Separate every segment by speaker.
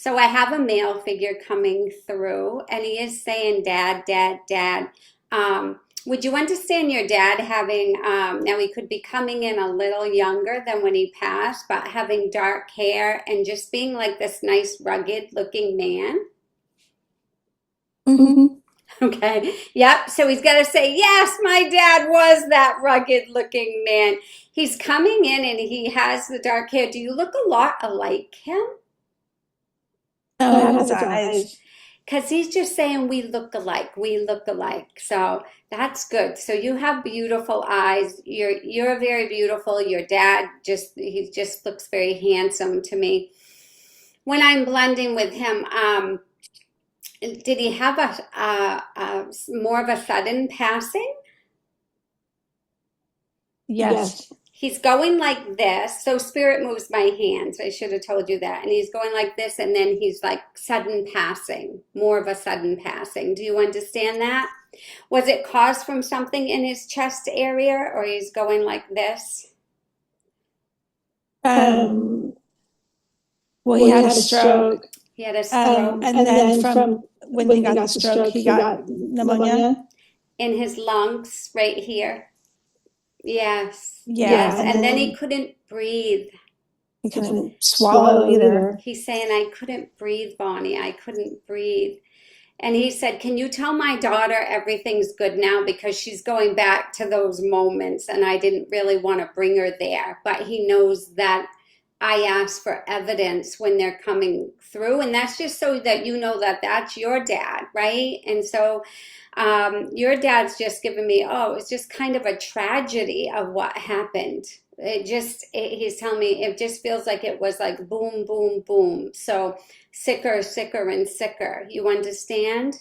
Speaker 1: So I have a male figure coming through, and he is saying, "Dad, Dad, Dad." Would you understand your dad having, now he could be coming in a little younger than when he passed, but having dark hair and just being like this nice, rugged looking man?
Speaker 2: Hmm.
Speaker 1: Okay. Yep. So he's got to say, yes, my dad was that rugged looking man. He's coming in and he has the dark hair. Do you look a lot alike him?
Speaker 2: Oh, his eyes.
Speaker 1: Because he's just saying we look alike, we look alike. So that's good. So you have beautiful eyes. You're very beautiful. Your dad just he just looks very handsome to me. When I'm blending with him, did he have a more of a sudden passing?
Speaker 2: Yes.
Speaker 1: He's going like this. So spirit moves my hands. I should have told you that. And he's going like this, and then he's like sudden passing, more of a sudden passing. Do you understand that? Was it caused from something in his chest area, or he's going like this?
Speaker 2: Um, well, he had a stroke.
Speaker 1: He had a stroke
Speaker 2: And then from when he got the stroke, he got pneumonia.
Speaker 1: in his lungs right here. Yes,
Speaker 2: Yeah.
Speaker 1: yes. And then he couldn't breathe.
Speaker 2: He couldn't swallow either.
Speaker 1: He's saying, I couldn't breathe, Bonnie. I couldn't breathe. And he said, can you tell my daughter everything's good now? Because she's going back to those moments and I didn't really want to bring her there. But he knows that I ask for evidence when they're coming through. And that's just so that you know that that's your dad, right? And so your dad's just given me, oh, it's just kind of a tragedy of what happened. He's telling me it just feels like it was like boom, boom, boom. So sicker, sicker, and sicker. You understand?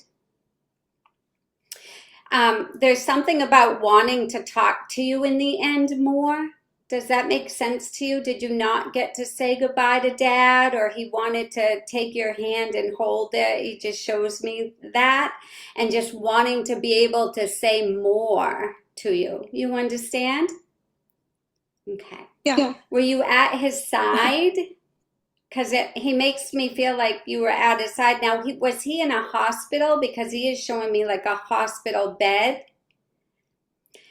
Speaker 1: There's something about wanting to talk to you in the end more. Does that make sense to you? Did you not get to say goodbye to dad, or he wanted to take your hand and hold it? He just shows me that, and just wanting to be able to say more to you. You understand? Okay.
Speaker 2: Yeah.
Speaker 1: Were you at his side? Because he makes me feel like you were at his side. Now, was he in a hospital? Because he is showing me like a hospital bed.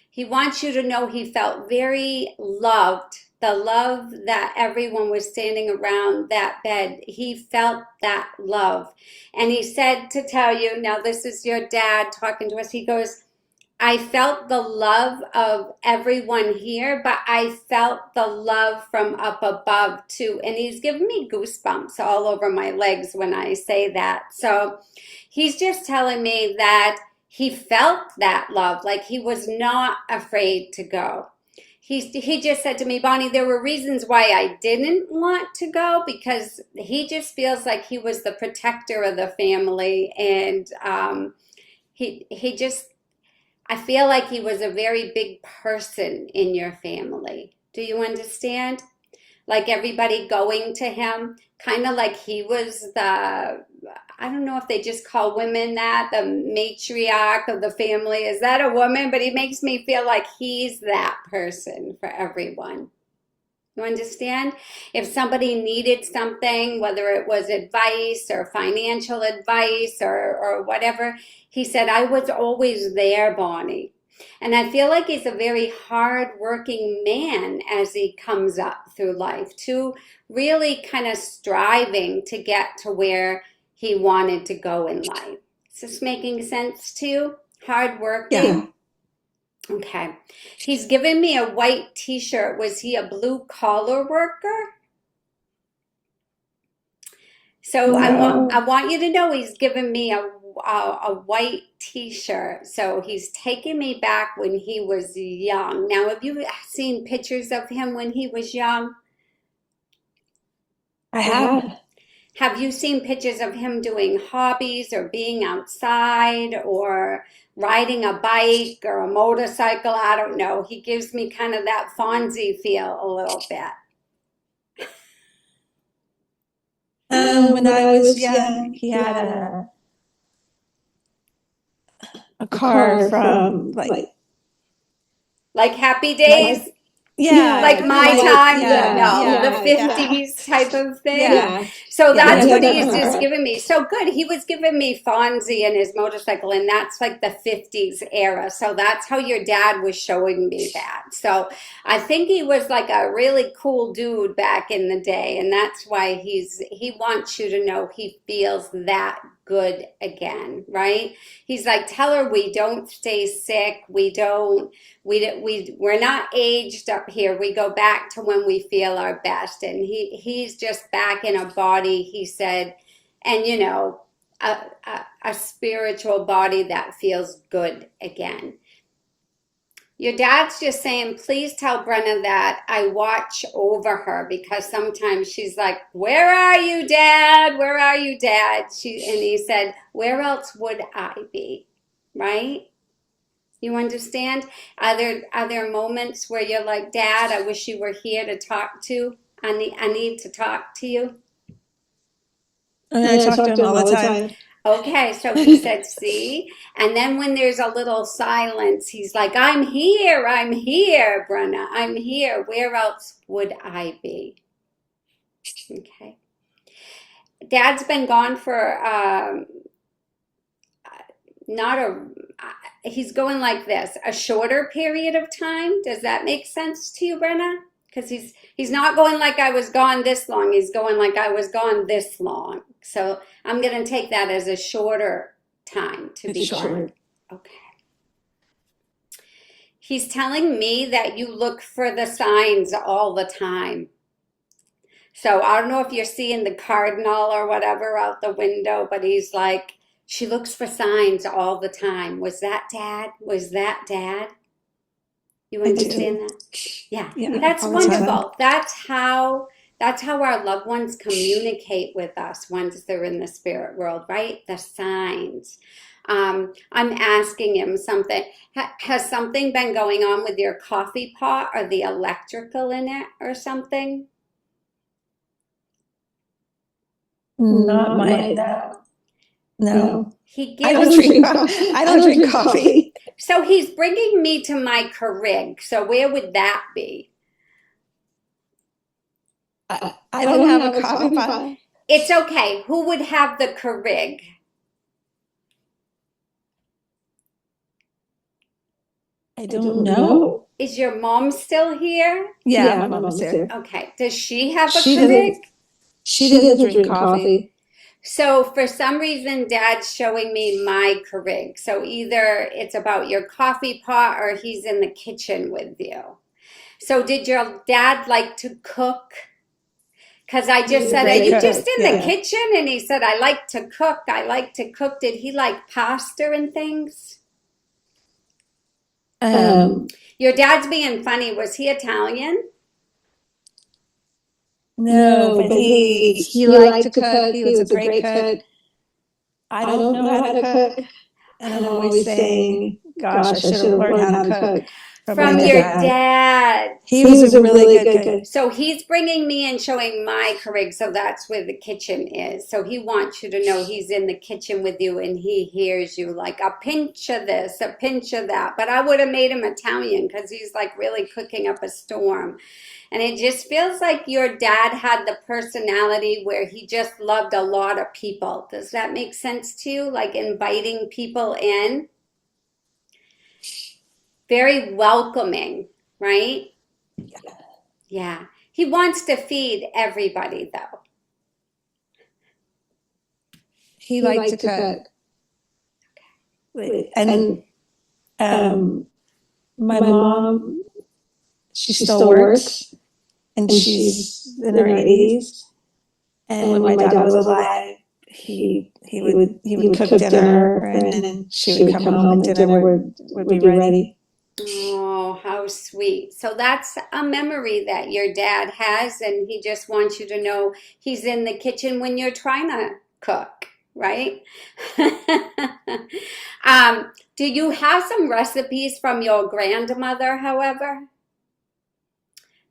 Speaker 1: He wants you to know he felt very loved. The love that everyone was standing around that bed, he felt that love. And he said to tell you, now this is your dad talking to us, he goes, I felt the love of everyone here, but I felt the love from up above too. And he's giving me goosebumps all over my legs when I say that. So he's just telling me that he felt that love, like he was not afraid to go. He just said to me, Bonnie, there were reasons why I didn't want to go because he just feels like he was the protector of the family, and he just I feel like he was a very big person in your family. Do you understand? Like everybody going to him, kind of like he was the, I don't know if they just call women that, the matriarch of the family. Is that a woman? But he makes me feel like he's that person for everyone. You understand? If somebody needed something, whether it was advice or financial advice or whatever, he said, I was always there, Bonnie. And I feel like he's a very hard-working man as he comes up through life, too, really kind of striving to get to where he wanted to go in life. Is this making sense to you? Hard-working?
Speaker 2: Yeah.
Speaker 1: Okay. He's given me a white t-shirt. Was he a blue collar worker? So I want you to know he's given me a white t-shirt. So he's taking me back when he was young. Now, have you seen pictures of him when he was young?
Speaker 2: I have.
Speaker 1: Have you seen pictures of him doing hobbies or being outside or riding a bike or a motorcycle? I don't know. He gives me kind of that Fonzie feel a little bit.
Speaker 2: When I was young, he had a car from
Speaker 1: Like Happy Days?
Speaker 2: Yeah.
Speaker 1: Like my time?
Speaker 2: Yeah.
Speaker 1: No,
Speaker 2: Yeah.
Speaker 1: the 50s type of thing.
Speaker 2: Yeah.
Speaker 1: So that's
Speaker 2: Yeah,
Speaker 1: what
Speaker 2: like
Speaker 1: he's
Speaker 2: that.
Speaker 1: just giving me. So good. He was giving me Fonzie and his motorcycle, and that's like the 50s era. So that's how your dad was showing me that. So I think he was like a really cool dude back in the day, and that's why he wants you to know he feels that good again, right? He's like, tell her we don't stay sick. We're not aged up here. We go back to when we feel our best. And he's just back in a body, he said, and a spiritual body that feels good again. Your dad's just saying, please tell Brenna that I watch over her, because sometimes she's like, where are you, Dad? Where are you, Dad? And he said, where else would I be? Right? You understand? Are there moments where you're like, Dad, I wish you were here to talk to? I need to talk to you.
Speaker 2: And I talk to him all the time.
Speaker 1: Okay, so he said, see? And then when there's a little silence, he's like, I'm here, Brenna, I'm here. Where else would I be? Okay. Dad's been gone for not a, he's going like this, a shorter period of time. Does that make sense to you, Brenna? Because he's not going like I was gone this long. He's going like I was gone this long. So I'm going to take that as a shorter time to be gone. Okay. He's telling me that you look for the signs all the time. So I don't know if you're seeing the cardinal or whatever out the window, but he's like, she looks for signs all the time. Was that Dad? Was that Dad? You understand that? Yeah. That's wonderful. That's how our loved ones communicate with us once they're in the spirit world, right? The signs. I'm asking him something. Has something been going on with your coffee pot or the electrical in it or something?
Speaker 2: Not my no.
Speaker 1: He
Speaker 2: I
Speaker 1: gives
Speaker 2: don't drink coffee.
Speaker 1: So he's bringing me to my Keurig. So where would that be?
Speaker 2: I don't have a coffee pot.
Speaker 1: It's okay. Who would have the Keurig?
Speaker 2: I don't know.
Speaker 1: Is your mom still here?
Speaker 2: Yeah, my mom's here.
Speaker 1: Okay. Does she have a Keurig?
Speaker 2: She doesn't drink coffee.
Speaker 1: So for some reason, Dad's showing me my Keurig. So either it's about your coffee pot or he's in the kitchen with you. So did your dad like to cook? Because I just said, are you just in the kitchen? And he said, I like to cook. I like to cook. Did he like pasta and things? Your dad's being funny. Was he Italian?
Speaker 2: No, but he liked to cook. He was a great cook. I don't know how to cook. And I'm always saying, gosh, I should have learned how to cook.
Speaker 1: From your dad.
Speaker 2: He was a really good cook.
Speaker 1: So he's bringing me and showing my Keurig, so that's where the kitchen is. So he wants you to know he's in the kitchen with you and he hears you like a pinch of this, a pinch of that. But I would have made him Italian because he's like really cooking up a storm. And it just feels like your dad had the personality where he just loved a lot of people. Does that make sense to you? Like inviting people in? Very welcoming, right? Yeah. He wants to feed everybody, though.
Speaker 2: He liked to cook. And my mom, she still works, and she's in her 80s. And when my dad was alive, he would cook dinner, and then she would come home and dinner would be ready.
Speaker 1: Oh, how sweet. So that's a memory that your dad has, and he just wants you to know he's in the kitchen when you're trying to cook, right? Do you have some recipes from your grandmother, however?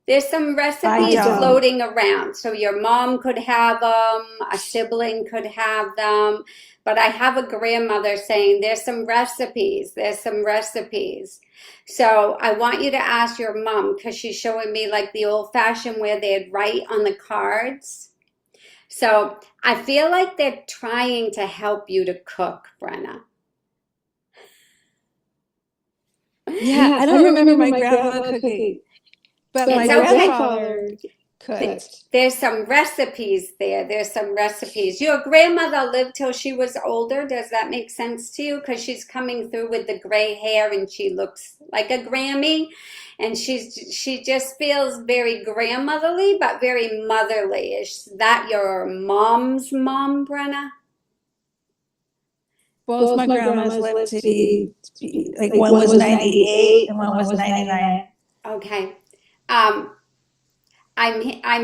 Speaker 1: There's some
Speaker 2: I
Speaker 1: recipes
Speaker 2: don't.
Speaker 1: floating around. So your mom could have them, a sibling could have them. But I have a grandmother saying there's some recipes. There's some recipes. So I want you to ask your mom because she's showing me like the old fashioned where they'd write on the cards. So I feel like they're trying to help you to cook, Brenna.
Speaker 2: Yeah, I don't remember my grandma cooking, but my
Speaker 1: It's okay.
Speaker 2: grandfather cooked.
Speaker 1: There's some recipes there. There's some recipes. Your grandmother lived till she was older. Does that make sense to you? Because she's coming through with the gray hair and she looks like a Grammy. And she just feels very grandmotherly, but very motherly. Is that your mom's mom, Brenna?
Speaker 2: Both my grandmas lived to be like one was 98 and one was 99.
Speaker 1: Okay. I'm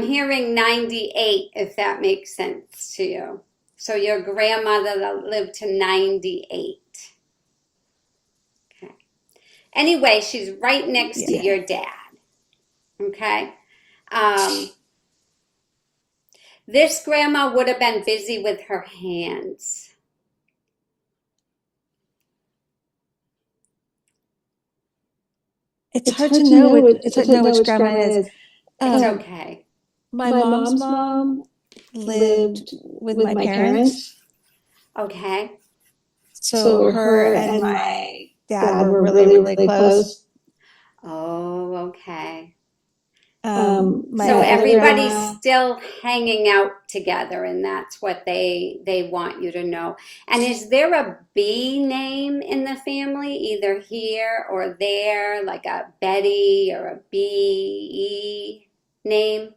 Speaker 1: hearing 98, if that makes sense to you. So your grandmother that lived to 98. Okay. Anyway, she's right next to your dad. Okay. This grandma would have been busy with her hands.
Speaker 2: It's hard to know which grandma it is.
Speaker 1: It's okay.
Speaker 2: My mom's mom lived with my parents.
Speaker 1: Okay.
Speaker 2: So her and my dad were really, really close.
Speaker 1: Oh, okay.
Speaker 2: My
Speaker 1: So
Speaker 2: other
Speaker 1: everybody's
Speaker 2: grandma,
Speaker 1: still hanging out together, and that's what they want you to know. And is there a B name in the family, either here or there, like a Betty or a B-E name?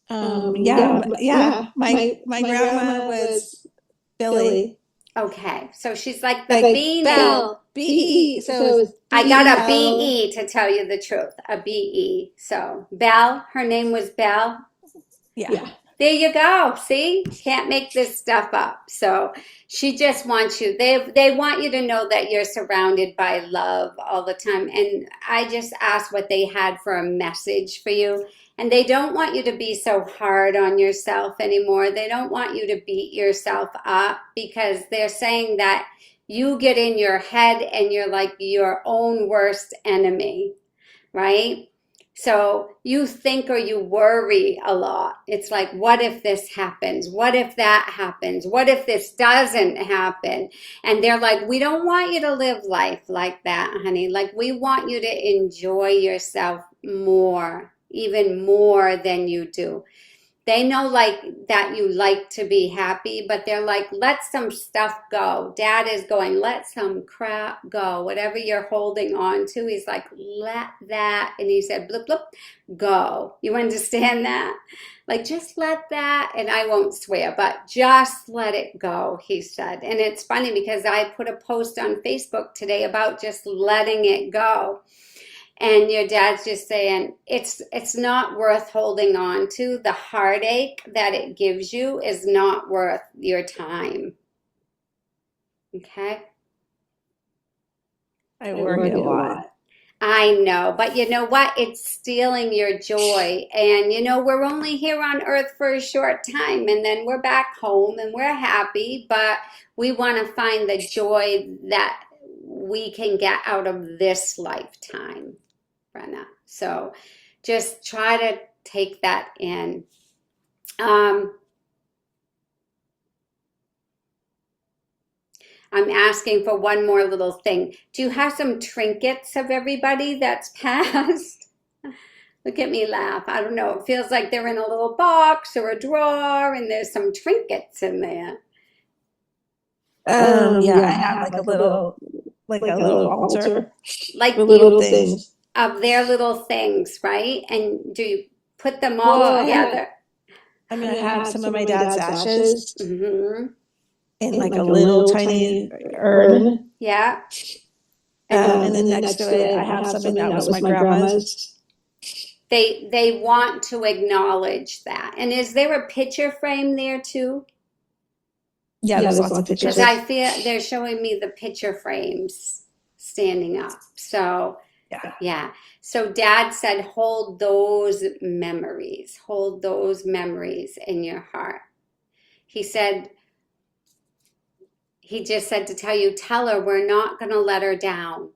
Speaker 2: yeah. My grandma was Billy.
Speaker 1: Okay, so she's like the
Speaker 2: Like
Speaker 1: B name.
Speaker 2: Belle, B-E. So it was
Speaker 1: I got a
Speaker 2: B-E-L.
Speaker 1: B-E to tell you the truth, a B-E. So Belle, her name was Belle.
Speaker 2: Yeah.
Speaker 1: There you go. See? Can't make this stuff up. So she just wants you. They want you to know that you're surrounded by love all the time. And I just asked what they had for a message for you. And they don't want you to be so hard on yourself anymore. They don't want you to beat yourself up because they're saying that you get in your head and you're like your own worst enemy, right? So you think or you worry a lot. It's like, what if this happens? What if that happens? What if this doesn't happen? And they're like, we don't want you to live life like that, honey. Like, we want you to enjoy yourself more, even more than you do. They know like that you like to be happy, but they're like, let some stuff go. Dad is going, let some crap go. Whatever you're holding on to, he's like, let that. And he said, blip, blip, go. You understand that? Like, just let that, and I won't swear, but just let it go, he said. And it's funny because I put a post on Facebook today about just letting it go. And your dad's just saying it's not worth holding on to. The heartache that it gives you is not worth your time. Okay?
Speaker 2: I worry a lot.
Speaker 1: I know, but you know what? It's stealing your joy. And you know, we're only here on earth for a short time and then we're back home and we're happy, but we want to find the joy that we can get out of this lifetime. Brenna. So just try to take that in. I'm asking for one more little thing. Do you have some trinkets of everybody that's passed? Look at me laugh. I don't know. It feels like they're in a little box or a drawer and there's some trinkets in there.
Speaker 2: Yeah, I have like a little altar.
Speaker 1: Like
Speaker 2: with little things.
Speaker 1: Of their little things, right? And do you put them all together?
Speaker 2: I have some of my dad's ashes
Speaker 1: Mm-hmm.
Speaker 2: in like a little tiny urn.
Speaker 1: Yeah.
Speaker 2: And then next to it, I have something that was my grandma's.
Speaker 1: They want to acknowledge that. And is there a picture frame there too?
Speaker 2: Yeah, there's lots of pictures.
Speaker 1: Because I feel they're showing me the picture frames standing up. So,
Speaker 2: Yeah.
Speaker 1: yeah. So Dad said, hold those memories. Hold those memories in your heart. He said, he just said to tell you, tell her we're not going to let her down.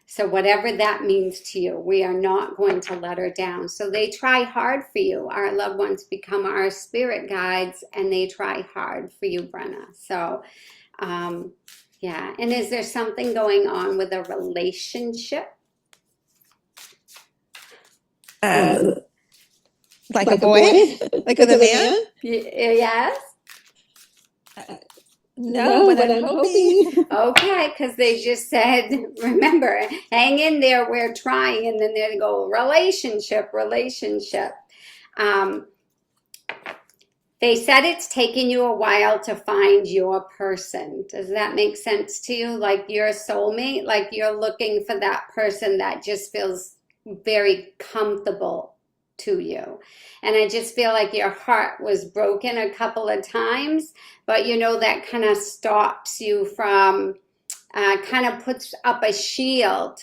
Speaker 1: So whatever that means to you, we are not going to let her down. So they try hard for you. Our loved ones become our spirit guides, and they try hard for you, Brenna. So, yeah. And is there something going on with a relationship?
Speaker 2: Like a boy? Like with a man?
Speaker 1: Yes.
Speaker 2: No, but I'm hoping.
Speaker 1: Okay, because they just said, remember, hang in there, we're trying, and then they go, relationship, relationship. They said it's taken you a while to find your person. Does that make sense to you? Like your soulmate, like you're looking for that person that just feels very comfortable to you. And I just feel like your heart was broken a couple of times, but you know, that kind of stops you from, kind of puts up a shield.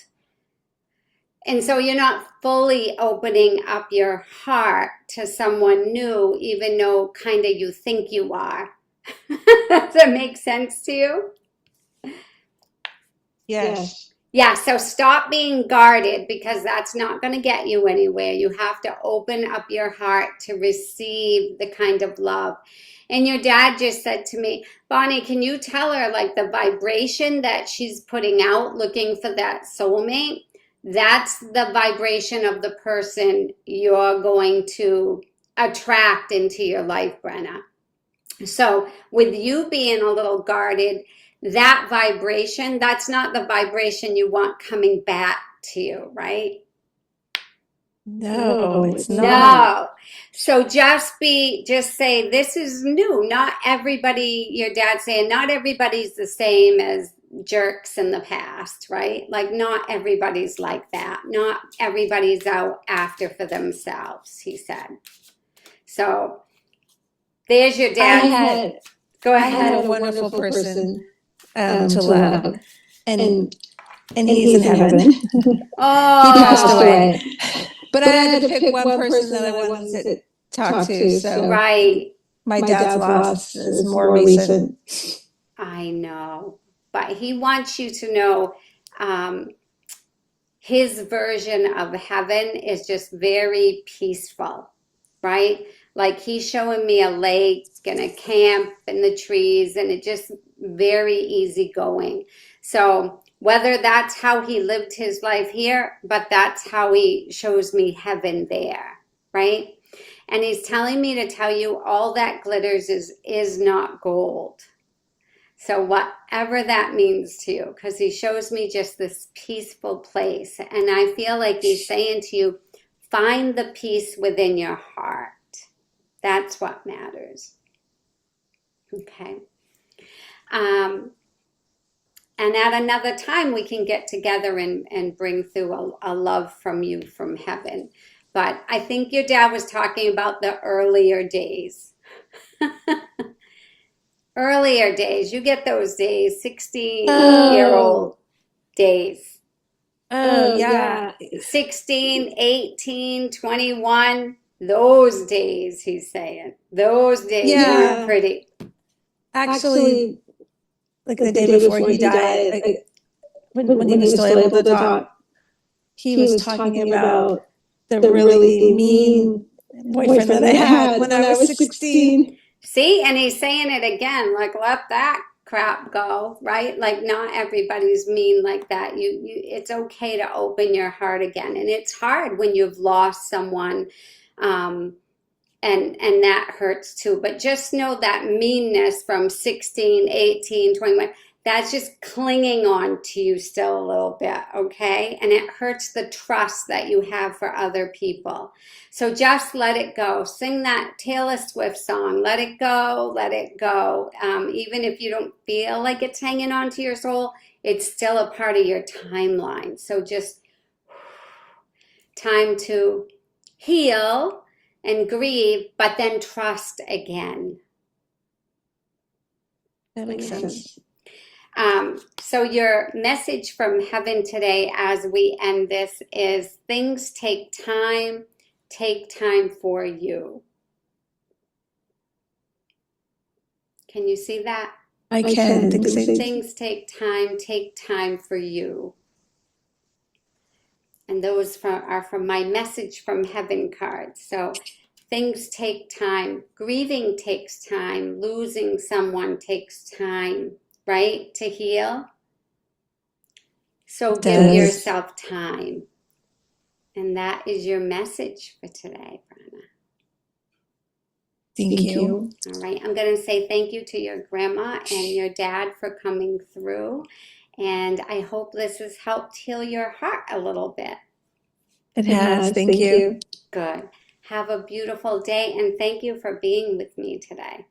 Speaker 1: And so you're not fully opening up your heart to someone new, even though kind of you think you are. Does that make sense to you?
Speaker 2: Yes.
Speaker 1: Yeah, so stop being guarded, because that's not going to get you anywhere. You have to open up your heart to receive the kind of love. And your dad just said to me, Bonnie, can you tell her like the vibration that she's putting out looking for that soulmate? That's the vibration of the person you're going to attract into your life, Brenna. So with you being a little guarded, that vibration, that's not the vibration you want coming back to you, right?
Speaker 2: No, it's not.
Speaker 1: No. So just say, this is new. Not everybody, your dad's saying, not everybody's the same as jerks in the past, right? Like not everybody's like that. Not everybody's out after for themselves, he said. So there's your dad. Go ahead.
Speaker 2: I had a wonderful person to love. And he's in heaven.
Speaker 1: Oh,
Speaker 2: he passed away. But I had to pick one person that I wanted to talk to. So
Speaker 1: right.
Speaker 2: My dad's loss is more recent.
Speaker 1: I know. But he wants you to know, his version of heaven is just very peaceful, right? Like he's showing me a lake and a camp in the trees, and it just very easygoing. So whether that's how he lived his life here, but that's how he shows me heaven there, right? And he's telling me to tell you all that glitters is not gold. So whatever that means to you, because he shows me just this peaceful place. And I feel like he's saying to you, find the peace within your heart. That's what matters. Okay. And at another time, we can get together and bring through a love from you from heaven. But I think your dad was talking about the earlier days. Earlier days. You get those days, 16-year-old days.
Speaker 2: Oh, yeah.
Speaker 1: 16, 18, 21. Those days, he's saying. Those days were pretty.
Speaker 2: Actually, like the day before he died, like, when he was still able to talk, he was talking about the really mean boyfriend that I had when I was 16.
Speaker 1: See, and he's saying it again, like let that crap go, right? Like not everybody's mean like that. It's okay to open your heart again. And it's hard when you've lost someone, and that hurts too. But just know that meanness from 16, 18, 21, that's just clinging on to you still a little bit, okay? And it hurts the trust that you have for other people. So just let it go. Sing that Taylor Swift song, let it go, let it go. Even if you don't feel like it's hanging on to your soul, it's still a part of your timeline. So just time to heal and grieve, but then trust again.
Speaker 2: That makes sense.
Speaker 1: So your message from heaven today as we end this is things take time for you. Can you see that?
Speaker 2: I can.
Speaker 1: Things take time for you. And those are from my message from heaven card. So things take time. Grieving takes time. Losing someone takes time, right? To heal. So give yourself time. And that is your message for today, Brenna.
Speaker 2: Thank you.
Speaker 1: All right. I'm going to say thank you to your grandma and your dad for coming through. And I hope this has helped heal your heart a little bit.
Speaker 2: It has. Thank you.
Speaker 1: Good. Have a beautiful day, and thank you for being with me today.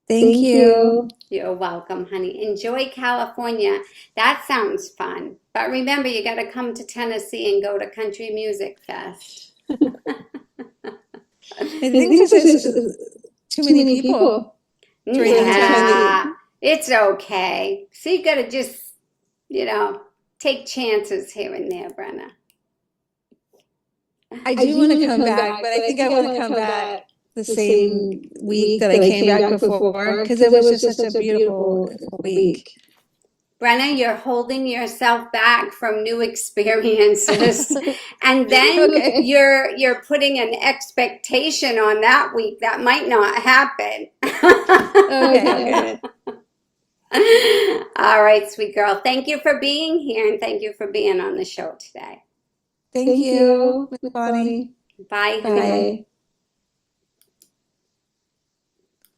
Speaker 2: Thank you.
Speaker 1: You're welcome, honey. Enjoy California. That sounds fun. But remember, you got to come to Tennessee and go to Country Music Fest.
Speaker 2: I think this is too many people.
Speaker 1: Yeah, it's okay. So you got to just, take chances here and there, Brenna.
Speaker 2: I do want to come back, but I think I want to come back the same week that I came back before, because it was just such a beautiful week.
Speaker 1: Brenna, you're holding yourself back from new experiences, and then you're putting an expectation on that week that might not happen.
Speaker 2: Okay.
Speaker 1: All right, sweet girl. Thank you for being here, and thank you for being on the show today.
Speaker 2: Thank you, Miss Bonnie.
Speaker 1: Bye.
Speaker 2: Bye.